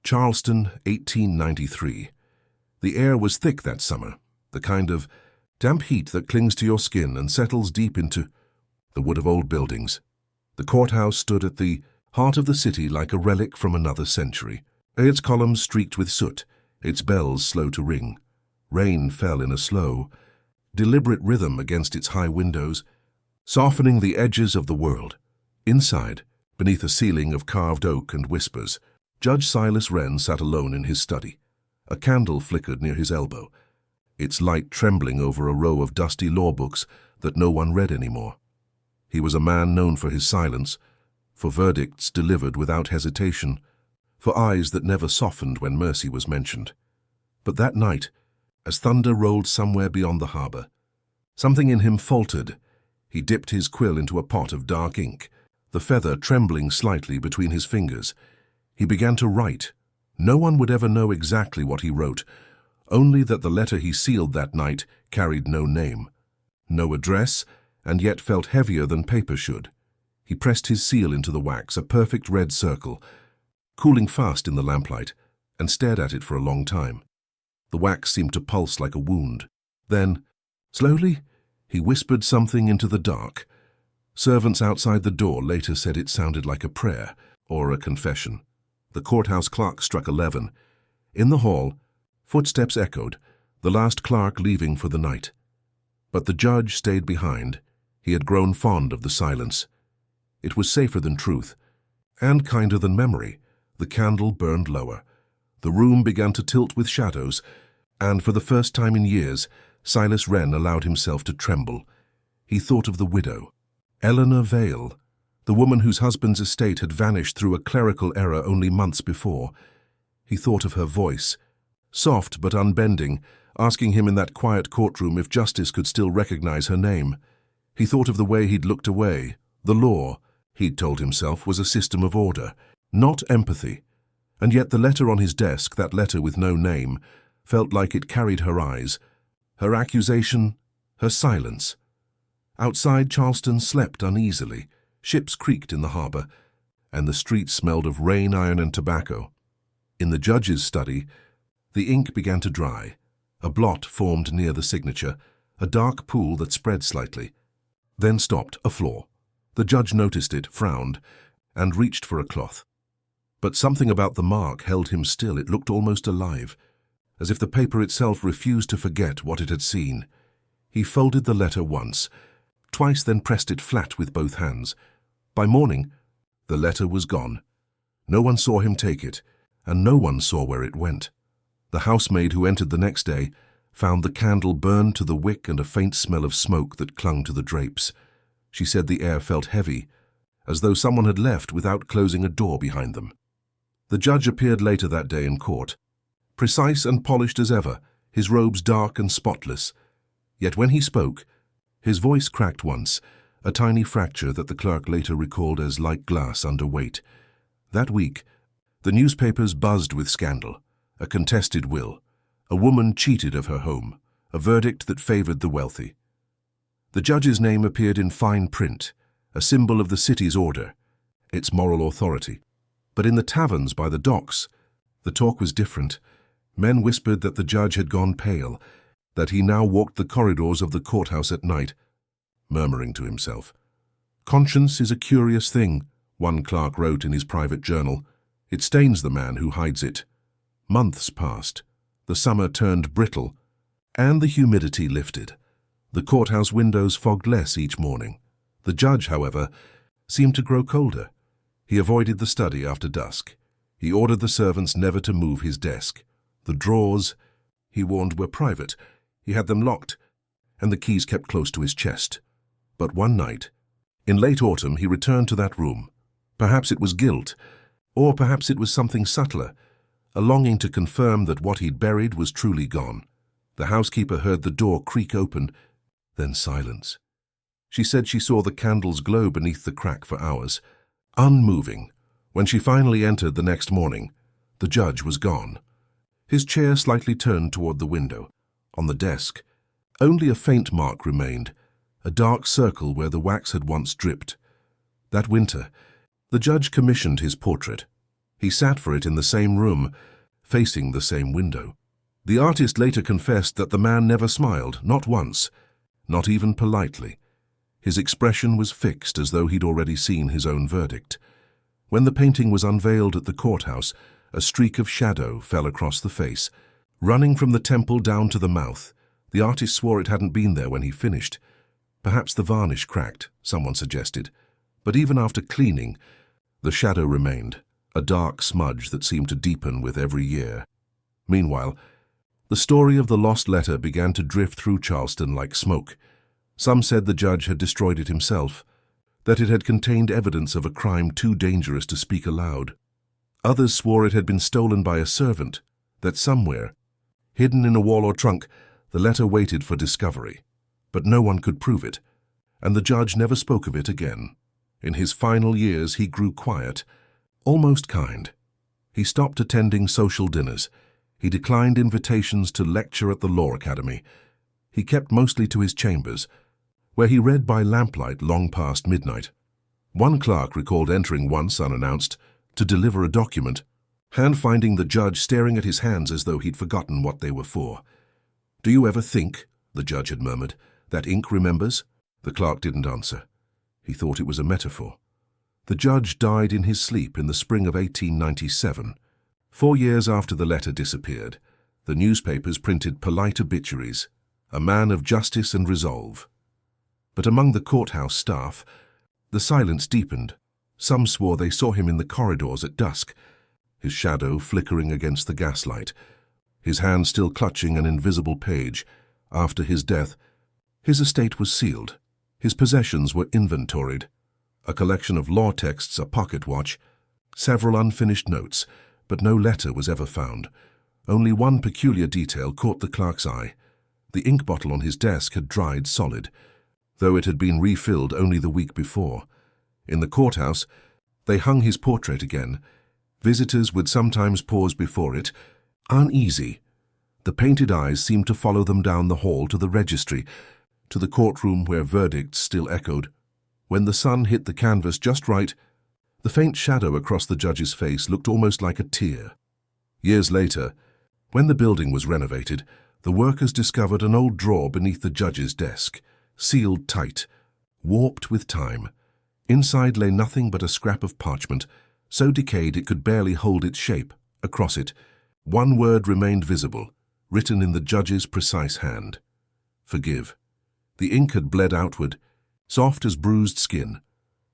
Charleston, 1893. The air was thick that summer, the kind of damp heat that clings to your skin and settles deep into the wood of old buildings. The courthouse stood at the heart of the city like a relic from another century, its columns streaked with soot, its bells slow to ring. Rain fell in a slow, deliberate rhythm against its high windows, softening the edges of the world. Inside, beneath a ceiling of carved oak and whispers, Judge Silas Wren sat alone in his study. A candle flickered near his elbow, its light trembling over a row of dusty law books that no one read anymore. He was a man known for his silence, for verdicts delivered without hesitation, for eyes that never softened when mercy was mentioned. But that night, as thunder rolled somewhere beyond the harbor, something in him faltered. He dipped his quill into a pot of dark ink, the feather trembling slightly between his fingers. He began to write. No one would ever know exactly what he wrote, only that the letter he sealed that night carried no name, no address, and yet felt heavier than paper should. He pressed his seal into the wax, a perfect red circle, cooling fast in the lamplight, and stared at it for a long time. The wax seemed to pulse like a wound. Then, slowly, he whispered something into the dark. Servants outside the door later said it sounded like a prayer or a confession. The courthouse clock struck 11. In the hall, footsteps echoed, the last clerk leaving for the night. But the judge stayed behind. He had grown fond of the silence. It was safer than truth, and kinder than memory. The candle burned lower. The room began to tilt with shadows, and for the first time in years, Silas Wren allowed himself to tremble. He thought of the widow, Eleanor Vale, the woman whose husband's estate had vanished through a clerical error only months before. He thought of her voice, soft but unbending, asking him in that quiet courtroom if justice could still recognize her name. He thought of the way he'd looked away. The law, he'd told himself, was a system of order, not empathy. And yet the letter on his desk, that letter with no name, felt like it carried her eyes, her accusation, her silence. Outside, Charleston slept uneasily. Ships creaked in the harbor, and the streets smelled of rain, iron, and tobacco. In the judge's study, the ink began to dry. A blot formed near the signature, a dark pool that spread slightly, then stopped, a flaw. The judge noticed it, frowned, and reached for a cloth. But something about the mark held him still. It looked almost alive, as if the paper itself refused to forget what it had seen. He folded the letter once, twice, then pressed it flat with both hands. By morning, the letter was gone. No one saw him take it, and no one saw where it went. The housemaid who entered the next day found the candle burned to the wick and a faint smell of smoke that clung to the drapes. She said the air felt heavy, as though someone had left without closing a door behind them. The judge appeared later that day in court, precise and polished as ever, his robes dark and spotless. Yet when he spoke, his voice cracked once, a tiny fracture that the clerk later recalled as like glass under weight. That week, the newspapers buzzed with scandal, a contested will, a woman cheated of her home, a verdict that favored the wealthy. The judge's name appeared in fine print, a symbol of the city's order, its moral authority. But in the taverns by the docks, the talk was different. Men whispered that the judge had gone pale, that he now walked the corridors of the courthouse at night, murmuring to himself. "Conscience is a curious thing," one clerk wrote in his private journal. "It stains the man who hides it." Months passed. The summer turned brittle, and the humidity lifted. The courthouse windows fogged less each morning. The judge, however, seemed to grow colder. He avoided the study after dusk. He ordered the servants never to move his desk. The drawers, he warned, were private. He had them locked, and the keys kept close to his chest. But one night, in late autumn, he returned to that room. Perhaps it was guilt, or perhaps it was something subtler, a longing to confirm that what he'd buried was truly gone. The housekeeper heard the door creak open, then silence. She said she saw the candles glow beneath the crack for hours, unmoving. When she finally entered the next morning, the judge was gone. His chair slightly turned toward the window. On the desk, only a faint mark remained, a dark circle where the wax had once dripped. That winter, the judge commissioned his portrait. He sat for it in the same room, facing the same window. The artist later confessed that the man never smiled, not once, not even politely. His expression was fixed as though he'd already seen his own verdict. When the painting was unveiled at the courthouse, a streak of shadow fell across the face, running from the temple down to the mouth. The artist swore it hadn't been there when he finished. Perhaps the varnish cracked, someone suggested. But even after cleaning, the shadow remained, a dark smudge that seemed to deepen with every year. Meanwhile, the story of the lost letter began to drift through Charleston like smoke. Some said the judge had destroyed it himself, that it had contained evidence of a crime too dangerous to speak aloud. Others swore it had been stolen by a servant, that somewhere, hidden in a wall or trunk, the letter waited for discovery. But no one could prove it, and the judge never spoke of it again. In his final years he grew quiet, almost kind. He stopped attending social dinners. He declined invitations to lecture at the law academy. He kept mostly to his chambers, where he read by lamplight long past midnight. One clerk recalled entering once unannounced to deliver a document, finding the judge staring at his hands as though he'd forgotten what they were for. "Do you ever think," the judge had murmured, "that ink remembers?" The clerk didn't answer. He thought it was a metaphor. The judge died in his sleep in the spring of 1897. 4 years after the letter disappeared, the newspapers printed polite obituaries, a man of justice and resolve. But among the courthouse staff, the silence deepened. Some swore they saw him in the corridors at dusk, his shadow flickering against the gaslight, his hand still clutching an invisible page. After his death, his estate was sealed. His possessions were inventoried. A collection of law texts, a pocket watch, several unfinished notes, but no letter was ever found. Only one peculiar detail caught the clerk's eye. The ink bottle on his desk had dried solid, though it had been refilled only the week before. In the courthouse, they hung his portrait again. Visitors would sometimes pause before it, uneasy. The painted eyes seemed to follow them down the hall to the registry, to the courtroom where verdicts still echoed. When the sun hit the canvas just right, the faint shadow across the judge's face looked almost like a tear. Years later, when the building was renovated, the workers discovered an old drawer beneath the judge's desk, sealed tight, warped with time. Inside lay nothing but a scrap of parchment, so decayed it could barely hold its shape. Across it, one word remained visible, written in the judge's precise hand: "Forgive." The ink had bled outward, soft as bruised skin.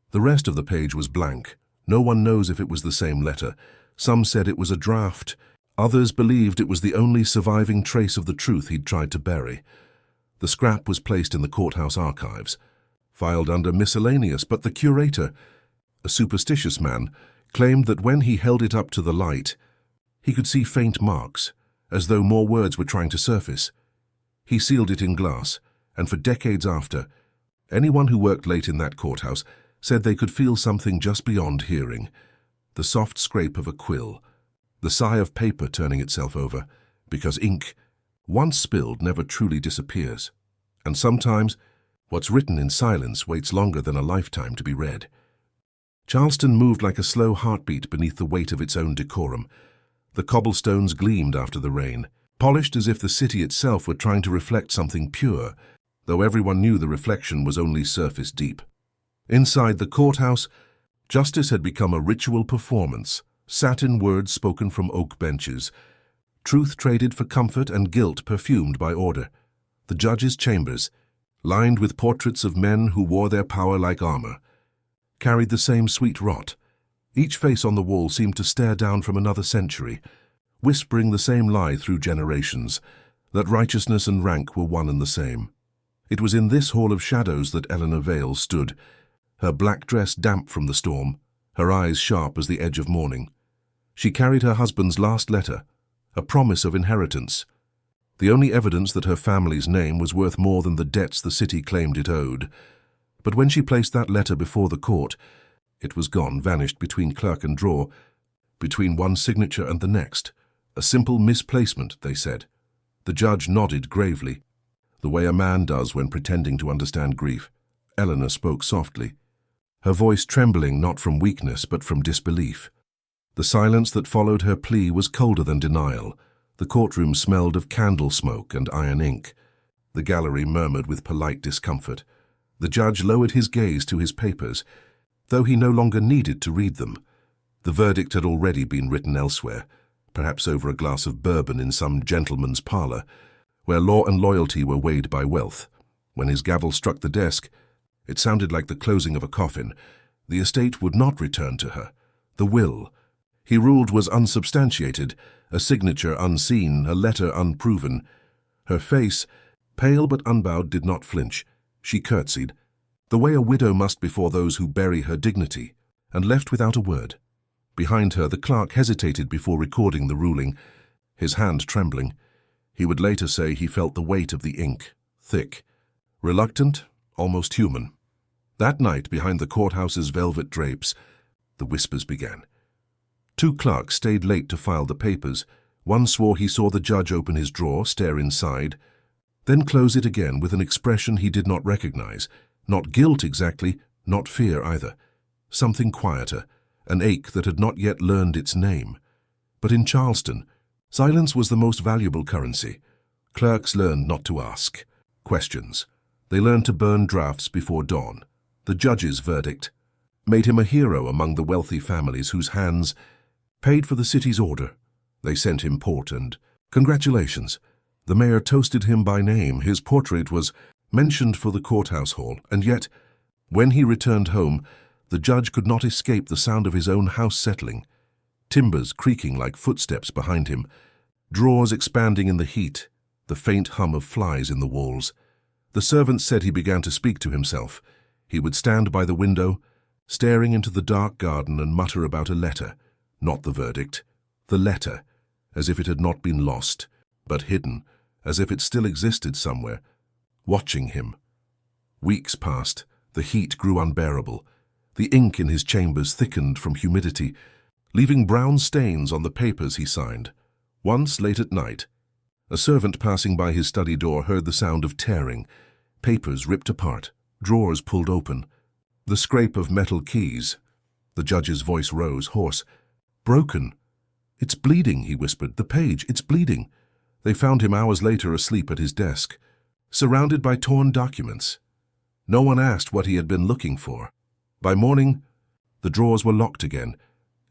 The rest of the page was blank. No one knows if it was the same letter. Some said it was a draft. Others believed it was the only surviving trace of the truth he'd tried to bury. The scrap was placed in the courthouse archives, filed under miscellaneous, but the curator, a superstitious man, claimed that when he held it up to the light, he could see faint marks, as though more words were trying to surface. He sealed it in glass, and for decades after, anyone who worked late in that courthouse said they could feel something just beyond hearing: the soft scrape of a quill, the sigh of paper turning itself over, because ink, once spilled, never truly disappears. And sometimes, what's written in silence waits longer than a lifetime to be read. Charleston moved like a slow heartbeat beneath the weight of its own decorum. The cobblestones gleamed after the rain, polished as if the city itself were trying to reflect something pure, though everyone knew the reflection was only surface deep. Inside the courthouse, justice had become a ritual performance, satin words spoken from oak benches, truth traded for comfort and guilt perfumed by order. The judge's chambers, lined with portraits of men who wore their power like armor, carried the same sweet rot. Each face on the wall seemed to stare down from another century, whispering the same lie through generations, that righteousness and rank were one and the same. It was in this hall of shadows that Eleanor Vale stood, her black dress damp from the storm, her eyes sharp as the edge of morning. She carried her husband's last letter, a promise of inheritance, the only evidence that her family's name was worth more than the debts the city claimed it owed. But when she placed that letter before the court, it was gone, vanished between clerk and drawer, between one signature and the next. A simple misplacement, they said. The judge nodded gravely, the way a man does when pretending to understand grief. Eleanor spoke softly, her voice trembling not from weakness but from disbelief. The silence that followed her plea was colder than denial. The courtroom smelled of candle smoke and iron ink. The gallery murmured with polite discomfort. The judge lowered his gaze to his papers, though he no longer needed to read them. The verdict had already been written elsewhere, perhaps over a glass of bourbon in some gentleman's parlor, where law and loyalty were weighed by wealth. When his gavel struck the desk, it sounded like the closing of a coffin. The estate would not return to her. The will, he ruled, was unsubstantiated, a signature unseen, a letter unproven. Her face, pale but unbowed, did not flinch. She curtsied, the way a widow must before those who bury her dignity, and left without a word. Behind her, the clerk hesitated before recording the ruling, his hand trembling. He would later say he felt the weight of the ink, thick, reluctant, almost human. That night, behind the courthouse's velvet drapes, the whispers began. 2 clerks stayed late to file the papers. One swore he saw the judge open his drawer, stare inside, then close it again with an expression he did not recognize. Not guilt exactly, not fear either. Something quieter, an ache that had not yet learned its name. But in Charleston, silence was the most valuable currency. Clerks learned not to ask questions. They learned to burn drafts before dawn. The judge's verdict made him a hero among the wealthy families whose hands paid for the city's order. They sent him port and congratulations. The mayor toasted him by name. His portrait was mentioned for the courthouse hall, and yet, when he returned home, the judge could not escape the sound of his own house settling, timbers creaking like footsteps behind him, drawers expanding in the heat, the faint hum of flies in the walls. The servant said he began to speak to himself. He would stand by the window, staring into the dark garden, and mutter about a letter, not the verdict, the letter, as if it had not been lost, but hidden, as if it still existed somewhere, watching him. Weeks passed. The heat grew unbearable. The ink in his chambers thickened from humidity, leaving brown stains on the papers he signed. Once, late at night, a servant passing by his study door heard the sound of tearing, papers ripped apart, drawers pulled open, the scrape of metal keys. The judge's voice rose, hoarse. "Broken. It's bleeding," he whispered. "The page, it's bleeding." They found him hours later asleep at his desk, surrounded by torn documents. No one asked what he had been looking for. By morning, the drawers were locked again.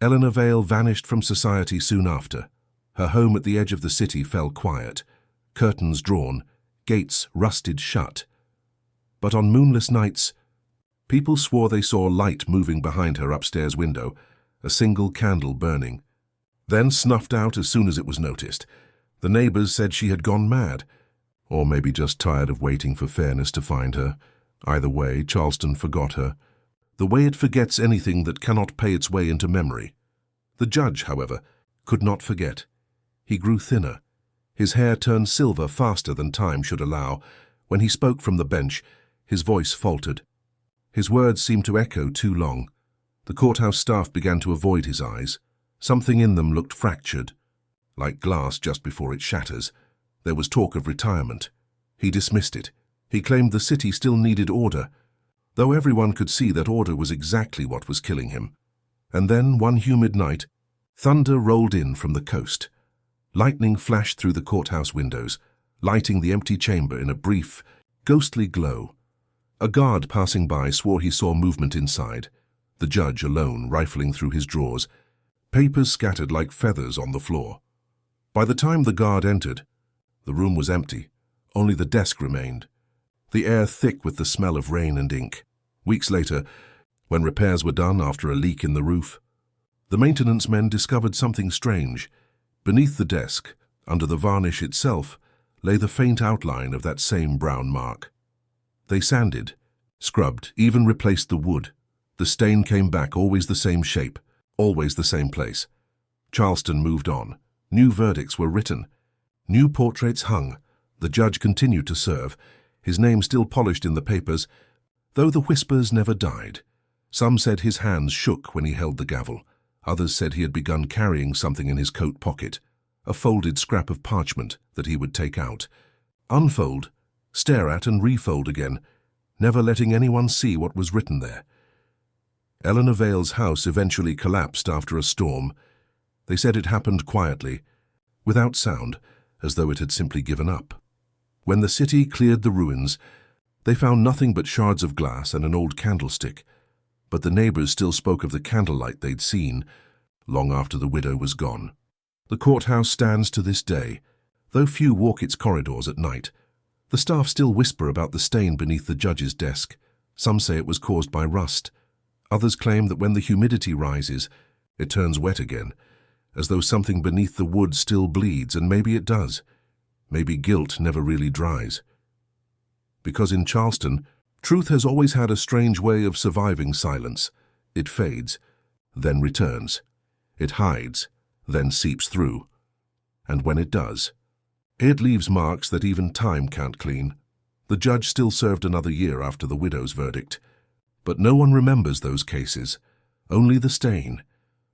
Eleanor Vale vanished from society soon after. Her home at the edge of the city fell quiet, curtains drawn, gates rusted shut. But on moonless nights, people swore they saw light moving behind her upstairs window, a single candle burning, then snuffed out as soon as it was noticed. The neighbors said she had gone mad, or maybe just tired of waiting for fairness to find her. Either way, Charleston forgot her, the way it forgets anything that cannot pay its way into memory. The judge, however, could not forget. He grew thinner. His hair turned silver faster than time should allow. When he spoke from the bench, his voice faltered. His words seemed to echo too long. The courthouse staff began to avoid his eyes. Something in them looked fractured, like glass just before it shatters. There was talk of retirement. He dismissed it. He claimed the city still needed order, though everyone could see that order was exactly what was killing him. And then, one humid night, thunder rolled in from the coast. Lightning flashed through the courthouse windows, lighting the empty chamber in a brief, ghostly glow. A guard passing by swore he saw movement inside. The judge alone, rifling through his drawers, papers scattered like feathers on the floor. By the time the guard entered, the room was empty. Only the desk remained, the air thick with the smell of rain and ink. Weeks later, when repairs were done after a leak in the roof, the maintenance men discovered something strange. Beneath the desk, under the varnish itself, lay the faint outline of that same brown mark. They sanded, scrubbed, even replaced the wood. The stain came back, always the same shape, always the same place. Charleston moved on. New verdicts were written. New portraits hung. The judge continued to serve, his name still polished in the papers, though the whispers never died. Some said his hands shook when he held the gavel. Others said he had begun carrying something in his coat pocket, a folded scrap of parchment that he would take out, unfold, stare at and refold again, never letting anyone see what was written there. Eleanor Vale's house eventually collapsed after a storm. They said it happened quietly, without sound, as though it had simply given up. When the city cleared the ruins, they found nothing but shards of glass and an old candlestick, but the neighbors still spoke of the candlelight they'd seen long after the widow was gone. The courthouse stands to this day, though few walk its corridors at night. The staff still whisper about the stain beneath the judge's desk. Some say it was caused by rust. Others claim that when the humidity rises, it turns wet again, as though something beneath the wood still bleeds, and maybe it does. Maybe guilt never really dries. Because in Charleston, truth has always had a strange way of surviving silence. It fades, then returns. It hides, then seeps through. And when it does, it leaves marks that even time can't clean. The judge still served another year after the widow's verdict. But no one remembers those cases. Only the stain.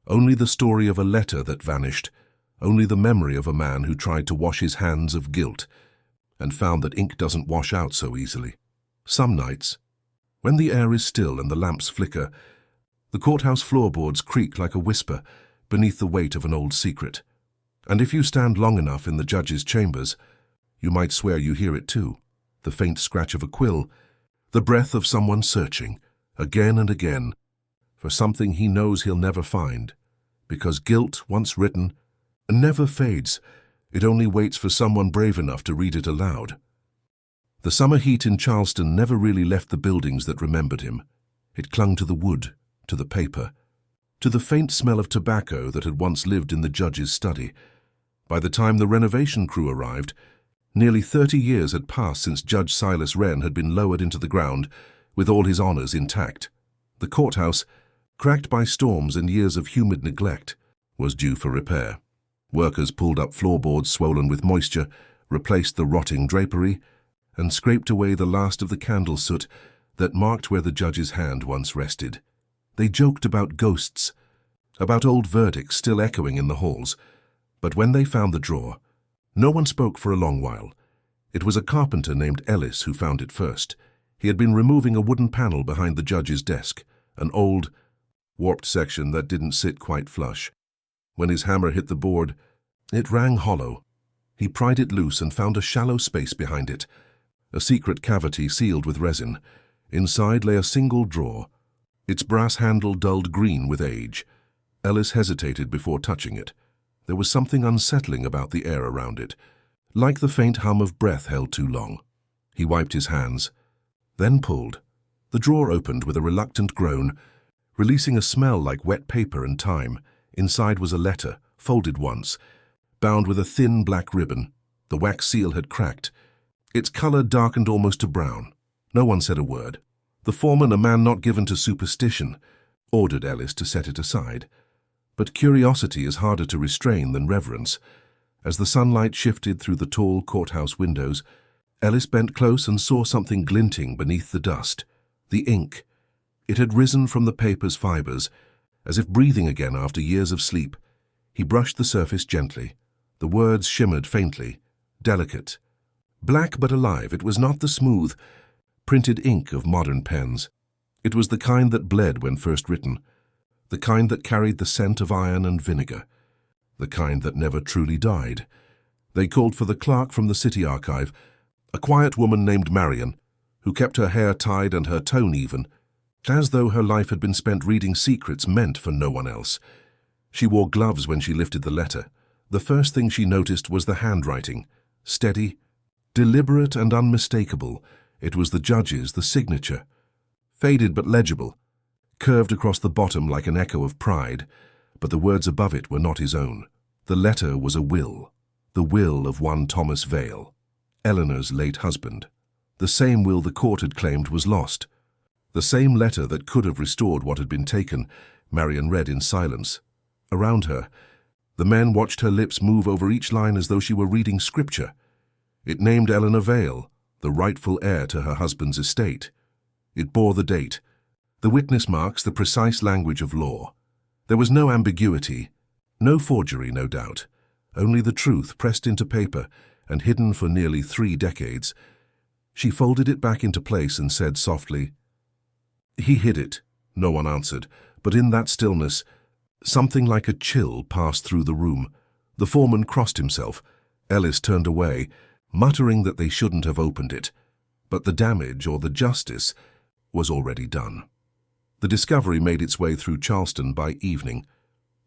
Only the story of a letter that vanished. Only the memory of a man who tried to wash his hands of guilt and found that ink doesn't wash out so easily. Some nights, when the air is still and the lamps flicker, the courthouse floorboards creak like a whisper beneath the weight of an old secret. And if you stand long enough in the judge's chambers, you might swear you hear it too. The faint scratch of a quill, the breath of someone searching, again and again, for something he knows he'll never find. Because guilt, once written, never fades. It only waits for someone brave enough to read it aloud. The summer heat in Charleston never really left the buildings that remembered him. It clung to the wood, to the paper, to the faint smell of tobacco that had once lived in the judge's study. By the time the renovation crew arrived, nearly 30 years had passed since Judge Silas Wren had been lowered into the ground with all his honors intact. The courthouse, cracked by storms and years of humid neglect, was due for repair. Workers pulled up floorboards swollen with moisture, replaced the rotting drapery, and scraped away the last of the candle soot that marked where the judge's hand once rested. They joked about ghosts, about old verdicts still echoing in the halls. But when they found the drawer, no one spoke for a long while. It was a carpenter named Ellis who found it first. He had been removing a wooden panel behind the judge's desk, an old, warped section that didn't sit quite flush. When his hammer hit the board, it rang hollow. He pried it loose and found a shallow space behind it, a secret cavity sealed with resin. Inside lay a single drawer, its brass handle dulled green with age. Ellis hesitated before touching it. There was something unsettling about the air around it, like the faint hum of breath held too long. He wiped his hands, then pulled. The drawer opened with a reluctant groan, releasing a smell like wet paper and time. Inside was a letter, folded once, bound with a thin black ribbon. The wax seal had cracked. Its color darkened almost to brown. No one said a word. The foreman, a man not given to superstition, ordered Ellis to set it aside. But curiosity is harder to restrain than reverence. As the sunlight shifted through the tall courthouse windows, Ellis bent close and saw something glinting beneath the dust. The ink. It had risen from the paper's fibers, as if breathing again after years of sleep. He brushed the surface gently. The words shimmered faintly, delicate. Black but alive, it was not the smooth, printed ink of modern pens. It was the kind that bled when first written, the kind that carried the scent of iron and vinegar, the kind that never truly died. They called for the clerk from the city archive, a quiet woman named Marion, who kept her hair tied and her tone even, as though her life had been spent reading secrets meant for no one else. She wore gloves when she lifted the letter. The first thing she noticed was the handwriting, steady, deliberate and unmistakable. It was the judge's, the signature, faded but legible, curved across the bottom like an echo of pride, but the words above it were not his own. The letter was a will, the will of one Thomas Vale, Eleanor's late husband. The same will the court had claimed was lost. The same letter that could have restored what had been taken, Marion read in silence. Around her, the men watched her lips move over each line as though she were reading scripture. It named Eleanor Vale, the rightful heir to her husband's estate. It bore the date, the witness marks, the precise language of law. There was no ambiguity, no forgery, no doubt, only the truth pressed into paper and hidden for nearly 3 decades. She folded it back into place and said softly, "He hid it." No one answered, but in that stillness, Something like a chill passed through the room. The foreman crossed himself. Ellis turned away, muttering that they shouldn't have opened it. But the damage, or the justice, was already done. The discovery made its way through Charleston by evening.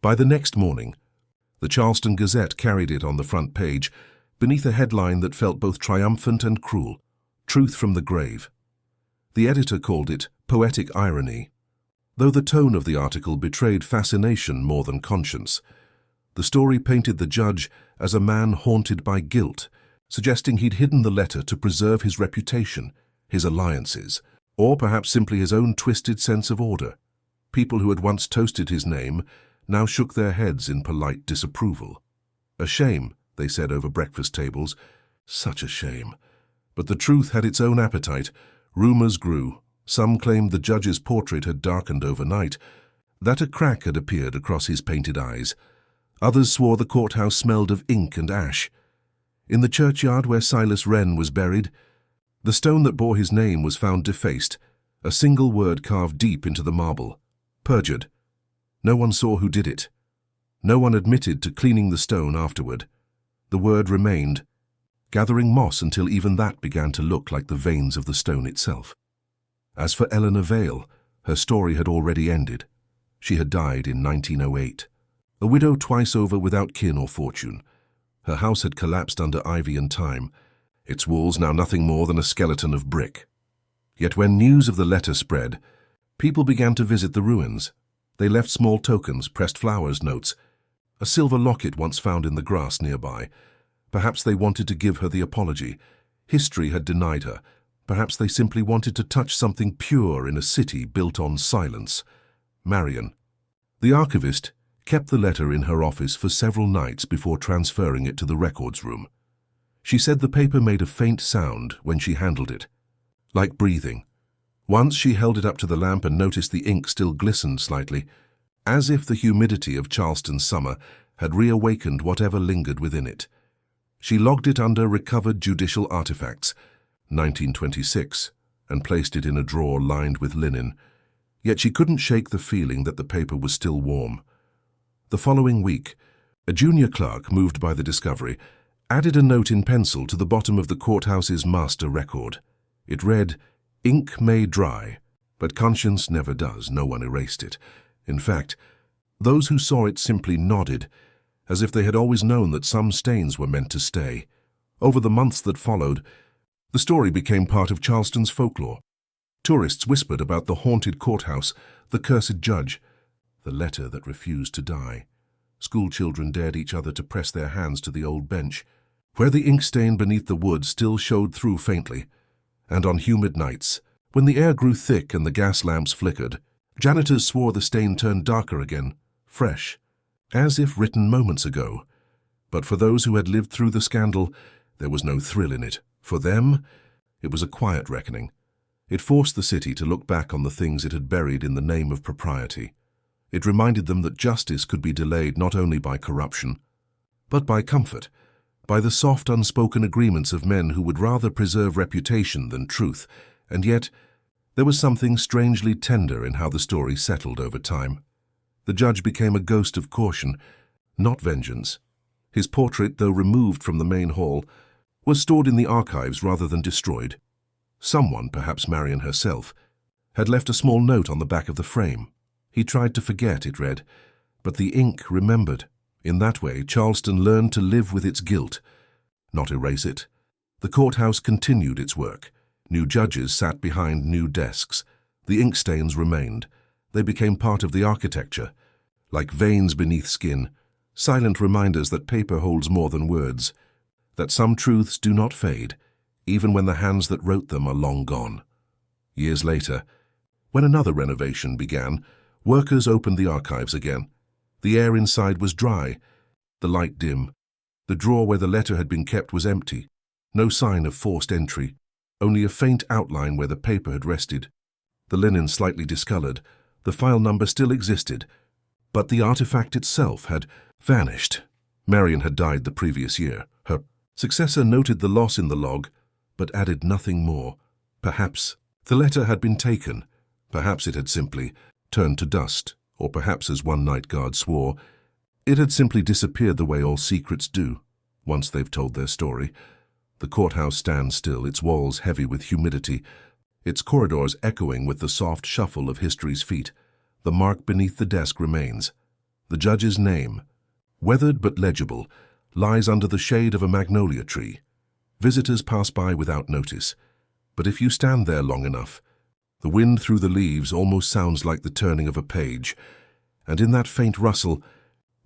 By the next morning, the Charleston Gazette carried it on the front page, beneath a headline that felt both triumphant and cruel: "Truth from the Grave." The editor called it poetic irony, though the tone of the article betrayed fascination more than conscience. The story painted the judge as a man haunted by guilt, suggesting he'd hidden the letter to preserve his reputation, his alliances, or perhaps simply his own twisted sense of order. People who had once toasted his name now shook their heads in polite disapproval. "A shame," they said over breakfast tables. Such a shame. But the truth had its own appetite. Rumors grew. Some claimed the judge's portrait had darkened overnight, that a crack had appeared across his painted eyes. Others swore the courthouse smelled of ink and ash. In the churchyard where Silas Wren was buried, the stone that bore his name was found defaced, a single word carved deep into the marble: "Perjured." No one saw who did it. No one admitted to cleaning the stone afterward. The word remained, gathering moss until even that began to look like the veins of the stone itself. As for Eleanor Vale, her story had already ended. She had died in 1908, a widow twice over without kin or fortune. Her house had collapsed under ivy and time, its walls now nothing more than a skeleton of brick. Yet when news of the letter spread, people began to visit the ruins. They left small tokens, pressed flowers, notes, a silver locket once found in the grass nearby. Perhaps they wanted to give her the apology. History had denied her. Perhaps they simply wanted to touch something pure in a city built on silence. Marion, the archivist, kept the letter in her office for several nights before transferring it to the records room. She said the paper made a faint sound when she handled it, like breathing. Once she held it up to the lamp and noticed the ink still glistened slightly, as if the humidity of Charleston's summer had reawakened whatever lingered within it. She logged it under recovered judicial artifacts, 1926, and placed it in a drawer lined with linen. Yet she couldn't shake the feeling that the paper was still warm. The following week, a junior clerk, moved by the discovery, added a note in pencil to the bottom of the courthouse's master record. It read, "Ink may dry, but conscience never does." No one erased it. In fact, those who saw it simply nodded, as if they had always known that some stains were meant to stay. Over the months that followed, the story became part of Charleston's folklore. Tourists whispered about the haunted courthouse, the cursed judge, the letter that refused to die. Schoolchildren dared each other to press their hands to the old bench, where the ink stain beneath the wood still showed through faintly. And on humid nights, when the air grew thick and the gas lamps flickered, janitors swore the stain turned darker again, fresh, as if written moments ago. But for those who had lived through the scandal, there was no thrill in it. For them, it was a quiet reckoning. It forced the city to look back on the things it had buried in the name of propriety. It reminded them that justice could be delayed not only by corruption, but by comfort, by the soft unspoken agreements of men who would rather preserve reputation than truth. And yet, there was something strangely tender in how the story settled over time. The judge became a ghost of caution, not vengeance. His portrait, though removed from the main hall, was stored in the archives rather than destroyed. Someone, perhaps Marion herself, had left a small note on the back of the frame. He tried to forget, it read, but the ink remembered. In that way, Charleston learned to live with its guilt, not erase it. The courthouse continued its work. New judges sat behind new desks. The ink stains remained. They became part of the architecture, like veins beneath skin, silent reminders that paper holds more than words, that some truths do not fade, even when the hands that wrote them are long gone. Years later, when another renovation began, workers opened the archives again. The air inside was dry, the light dim. The drawer where the letter had been kept was empty. No sign of forced entry, only a faint outline where the paper had rested. The linen slightly discolored. The file number still existed, but the artifact itself had vanished. Marion had died the previous year. Her successor noted the loss in the log, but added nothing more. Perhaps the letter had been taken. Perhaps it had simply turned to dust or perhaps as one night guard swore, it had simply disappeared the way all secrets do, once they've told their story. The courthouse stands still, its walls heavy with humidity, its corridors echoing with the soft shuffle of history's feet. The mark beneath the desk remains. The judge's name, weathered but legible, lies under the shade of a magnolia tree. Visitors pass by without notice, but if you stand there long enough, the wind through the leaves almost sounds like the turning of a page, and in that faint rustle,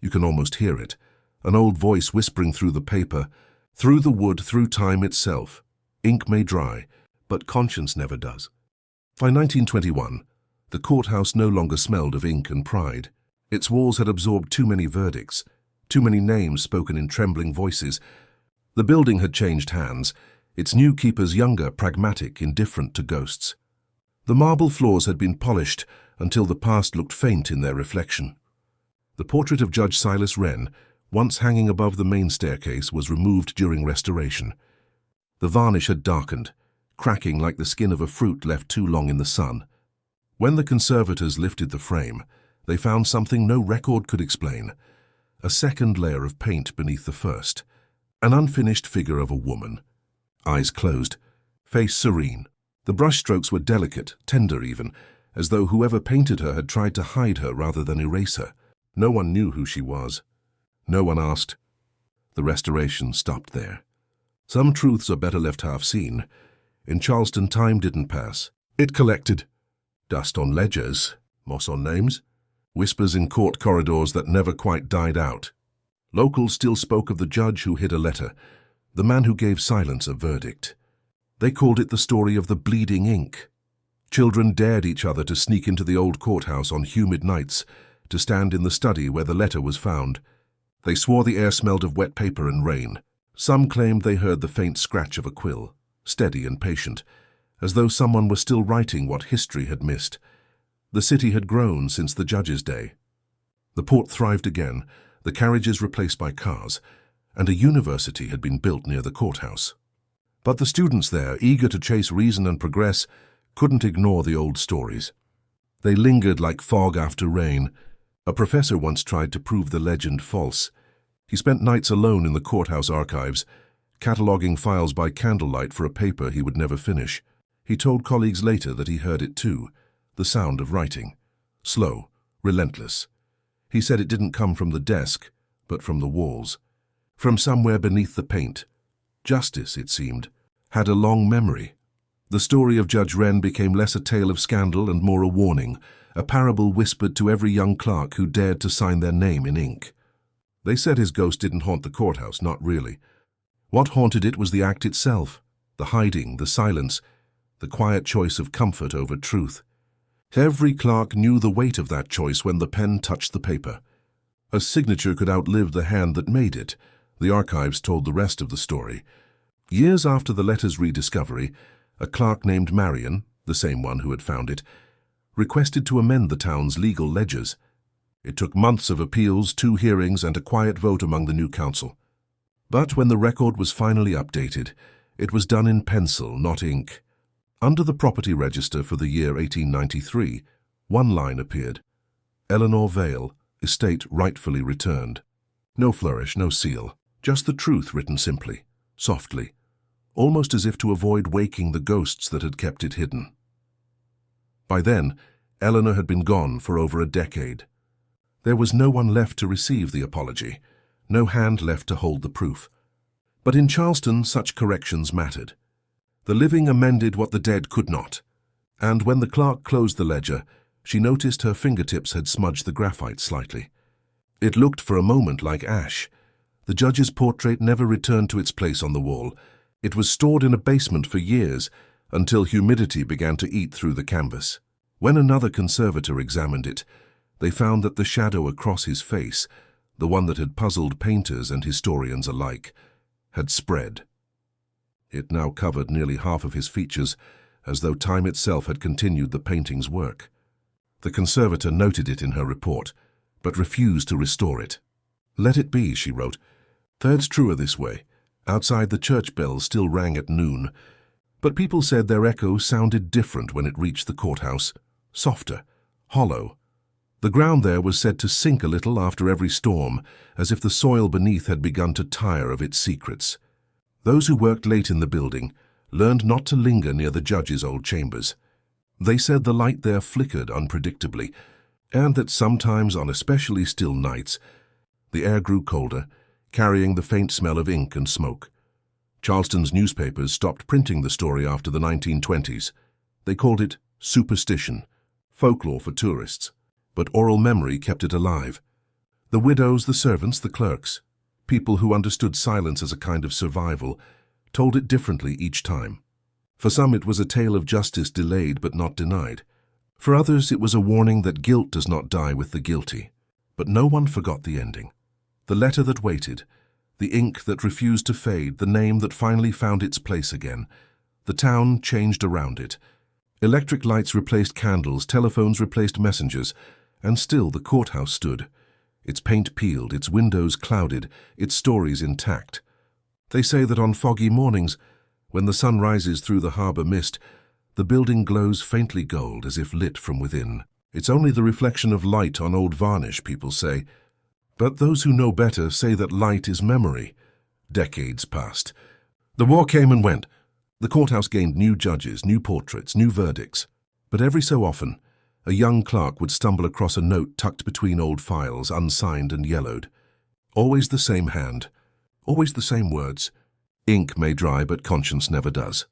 you can almost hear it, an old voice whispering through the paper, through the wood, through time itself. Ink may dry, but conscience never does. By 1921, the courthouse no longer smelled of ink and pride. Its walls had absorbed too many verdicts, too many names spoken in trembling voices. The building had changed hands, its new keepers younger, pragmatic, indifferent to ghosts. The marble floors had been polished until the past looked faint in their reflection. The portrait of Judge Silas Wren, once hanging above the main staircase, was removed during restoration. The varnish had darkened, cracking like the skin of a fruit left too long in the sun. When the conservators lifted the frame, they found something no record could explain. A second layer of paint beneath the first. An unfinished figure of a woman. Eyes closed, face serene. The brushstrokes were delicate, tender even, as though whoever painted her had tried to hide her rather than erase her. No one knew who she was. No one asked. The restoration stopped there. Some truths are better left half seen. In Charleston, time didn't pass. It collected. Dust on ledgers, moss on names, whispers in court corridors that never quite died out. Locals still spoke of the judge who hid a letter, the man who gave silence a verdict. They called it the story of the bleeding ink. Children dared each other to sneak into the old courthouse on humid nights, to stand in the study where the letter was found. They swore the air smelled of wet paper and rain. Some claimed they heard the faint scratch of a quill, steady and patient, as though someone were still writing what history had missed. The city had grown since the judge's day. The port thrived again, the carriages replaced by cars, and a university had been built near the courthouse. But the students there, eager to chase reason and progress, couldn't ignore the old stories. They lingered like fog after rain. A professor once tried to prove the legend false. He spent nights alone in the courthouse archives, cataloging files by candlelight for a paper he would never finish. He told colleagues later that he heard it too, the sound of writing. Slow, relentless. He said it didn't come from the desk, but from the walls. From somewhere beneath the paint. Justice, it seemed, had a long memory. The story of Judge Wren became less a tale of scandal and more a warning, a parable whispered to every young clerk who dared to sign their name in ink. They said his ghost didn't haunt the courthouse, not really. What haunted it was the act itself, the hiding, the silence, the quiet choice of comfort over truth. Every clerk knew the weight of that choice when the pen touched the paper. A signature could outlive the hand that made it. The archives told the rest of the story. Years after the letter's rediscovery, a clerk named Marion, the same one who had found it, requested to amend the town's legal ledgers. It took months of appeals, 2 hearings, and a quiet vote among the new council. But when the record was finally updated, it was done in pencil, not ink. Under the property register for the year 1893, one line appeared: Eleanor Vale, estate rightfully returned. No flourish, no seal, just the truth written simply, softly, almost as if to avoid waking the ghosts that had kept it hidden. By then, Eleanor had been gone for over a decade. There was no one left to receive the apology, no hand left to hold the proof. But in Charleston, such corrections mattered. The living amended what the dead could not, and when the clerk closed the ledger, she noticed her fingertips had smudged the graphite slightly. It looked for a moment like ash. The judge's portrait never returned to its place on the wall. It was stored in a basement for years, until humidity began to eat through the canvas. When another conservator examined it, they found that the shadow across his face, the one that had puzzled painters and historians alike, had spread. It now covered nearly half of his features, as though time itself had continued the painting's work. The conservator noted it in her report, but refused to restore it. "Let it be," she wrote. "Third's truer this way. Outside the church bells still rang at noon, but people said their echo sounded different when it reached the courthouse, softer, hollow. The ground there was said to sink a little after every storm, as if the soil beneath had begun to tire of its secrets. Those who worked late in the building learned not to linger near the judge's old chambers. They said the light there flickered unpredictably, and that sometimes on especially still nights, the air grew colder, carrying the faint smell of ink and smoke. Charleston's newspapers stopped printing the story after the 1920s. They called it superstition, folklore for tourists, but oral memory kept it alive. The widows, the servants, the clerks, people who understood silence as a kind of survival, told it differently each time. For some it was a tale of justice delayed but not denied. For others it was a warning that guilt does not die with the guilty. But no one forgot the ending. The letter that waited, the ink that refused to fade, the name that finally found its place again. The town changed around it. Electric lights replaced candles, telephones replaced messengers, and still the courthouse stood, its paint peeled, its windows clouded, its stories intact. They say that on foggy mornings, when the sun rises through the harbor mist, the building glows faintly gold as if lit from within. It's only the reflection of light on old varnish, people say. But those who know better say that light is memory. Decades passed. The war came and went. The courthouse gained new judges, new portraits, new verdicts. But every so often, a young clerk would stumble across a note tucked between old files, unsigned and yellowed. Always the same hand, always the same words. Ink may dry, but conscience never does.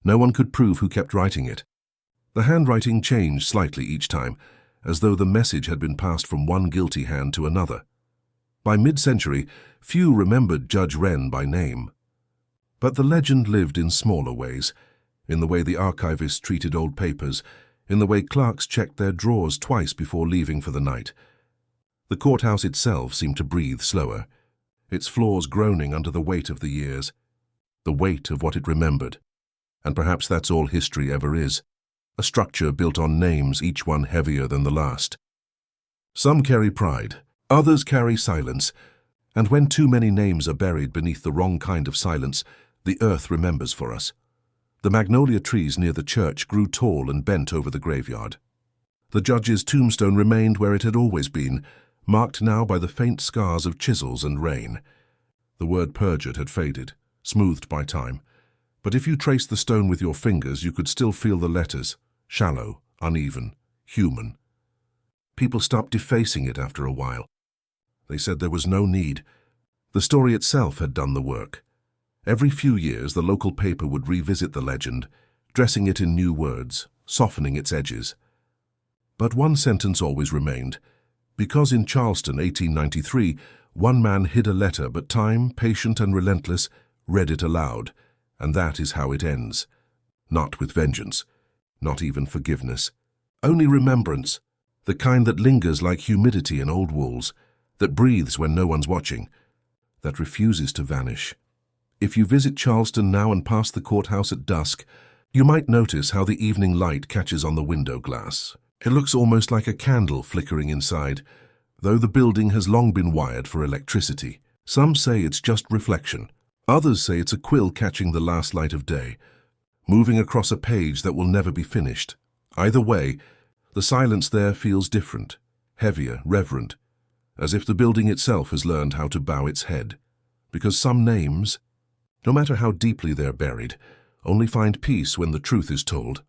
No one could prove who kept writing it. The handwriting changed slightly each time, as though the message had been passed from one guilty hand to another. By mid-century, few remembered Judge Wren by name. But the legend lived in smaller ways, in the way the archivists treated old papers, in the way clerks checked their drawers twice before leaving for the night. The courthouse itself seemed to breathe slower, its floors groaning under the weight of the years, the weight of what it remembered. And perhaps that's all history ever is, a structure built on names, each one heavier than the last. Some carry pride, others carry silence, and when too many names are buried beneath the wrong kind of silence, the earth remembers for us. The magnolia trees near the church grew tall and bent over the graveyard. The judge's tombstone remained where it had always been, marked now by the faint scars of chisels and rain. The word perjured had faded, smoothed by time, but if you traced the stone with your fingers, you could still feel the letters, shallow, uneven, human. People stopped defacing it after a while. They said there was no need. The story itself had done the work. Every few years, the local paper would revisit the legend, dressing it in new words, softening its edges. But one sentence always remained. Because in Charleston, 1893, one man hid a letter, but time, patient and relentless, read it aloud, and that is how it ends. Not with vengeance, not even forgiveness. Only remembrance, the kind that lingers like humidity in old walls, that breathes when no one's watching, that refuses to vanish. If you visit Charleston now and pass the courthouse at dusk, you might notice how the evening light catches on the window glass. It looks almost like a candle flickering inside, though the building has long been wired for electricity. Some say it's just reflection. Others say it's a quill catching the last light of day, moving across a page that will never be finished. Either way, the silence there feels different, heavier, reverent, as if the building itself has learned how to bow its head. Because some names, no matter how deeply they're buried, only find peace when the truth is told.